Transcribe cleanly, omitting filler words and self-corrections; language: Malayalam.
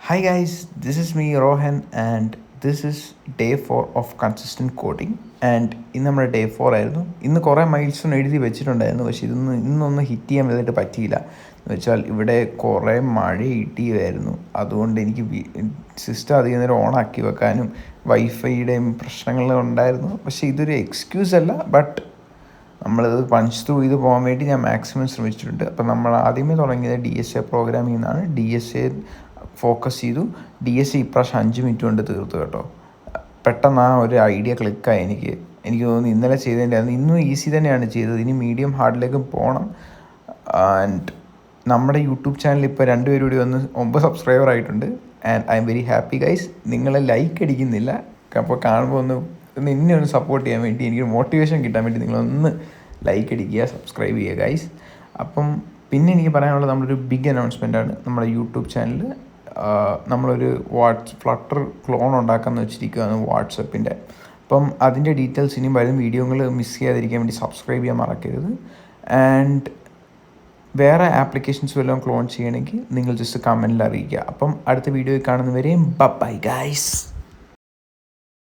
Hi guys, this is me Rohan and this is day 4 of consistent coding and ഇന്ന് നമ്മുടെ ഡേ 4 ആയിരുന്നു. ഇന്ന് കുറേ മൈൽസ്റ്റോൺ എഴുതി വെച്ചിട്ടുണ്ടായിരുന്നു, പക്ഷേ ഇന്നൊന്നും ഹിറ്റ് ചെയ്യാൻ വേണ്ടിയിട്ട് പറ്റിയില്ല. എന്ന് വെച്ചാൽ ഇവിടെ കുറേ മഴ ഇടിയുമായിരുന്നു. അതുകൊണ്ട് എനിക്ക് സിസ്റ്റം അധികം നേരം ഓണാക്കി വെക്കാനും വൈഫൈയുടെയും പ്രശ്നങ്ങളും ഉണ്ടായിരുന്നു. പക്ഷേ ഇതൊരു എക്സ്ക്യൂസ് അല്ല, ബട്ട് നമ്മളത് പഞ്ച് ത്രൂ ചെയ്ത് പോകാൻ വേണ്ടി ഞാൻ മാക്സിമം ശ്രമിച്ചിട്ടുണ്ട്. അപ്പം നമ്മൾ ആദ്യമേ തുടങ്ങിയത് DSA പ്രോഗ്രാമിംഗ് നിന്നാണ്. DSA ഫോക്കസ് ചെയ്തു. DSA ഇപ്രാവശ്യം 5 മിനിറ്റ് കൊണ്ട് തീർത്തു കേട്ടോ. പെട്ടെന്ന് ആ ഒരു ഐഡിയ ക്ലിക്കായി എനിക്ക് തോന്നുന്നു. ഇന്നലെ ചെയ്തതിൻ്റെ ഇന്നും ഈസി തന്നെയാണ് ചെയ്തത്. ഇനി മീഡിയം ഹാർഡിലേക്ക് പോകണം. ആൻഡ് നമ്മുടെ യൂട്യൂബ് ചാനൽ ഇപ്പോൾ 2 പേര് കൂടി വന്ന് 9 സബ്സ്ക്രൈബർ ആയിട്ടുണ്ട്. And I am very happy guys. നിങ്ങളെ ലൈക്ക് അടിക്കുന്നില്ല, അപ്പോൾ കാണുമ്പോൾ ഇന്നെ ഒന്ന് സപ്പോർട്ട് ചെയ്യാൻ വേണ്ടി, എനിക്കൊരു മോട്ടിവേഷൻ കിട്ടാൻ വേണ്ടി നിങ്ങളൊന്ന് ലൈക്ക് അടിക്കുക, സബ്സ്ക്രൈബ് ചെയ്യുക ഗൈസ്. അപ്പം പിന്നെ എനിക്ക് പറയാനുള്ളത്, നമ്മളൊരു ബിഗ് അനൗൺസ്മെൻ്റ് ആണ്. നമ്മുടെ യൂട്യൂബ് ചാനൽ നമ്മളൊരു ഫ്ലട്ടർ ക്ലോൺ ഉണ്ടാക്കാമെന്ന് വെച്ചിരിക്കുകയാണ് വാട്സപ്പിൻ്റെ. അപ്പം അതിൻ്റെ ഡീറ്റെയിൽസ് ഇനിയും വരും വീഡിയോകൾ മിസ് ചെയ്യാതിരിക്കാൻ വേണ്ടി സബ്സ്ക്രൈബ് ചെയ്യാൻ മറക്കരുത്. ആൻഡ് വേറെ ആപ്ലിക്കേഷൻസ് വല്ലതും ക്ലോൺ ചെയ്യണമെങ്കിൽ നിങ്ങൾ ജസ്റ്റ് കമൻറ്റിൽ അറിയിക്കുക. അപ്പം അടുത്ത വീഡിയോയിൽ കാണുന്നവരെയും ബൈ ഗൈസ്.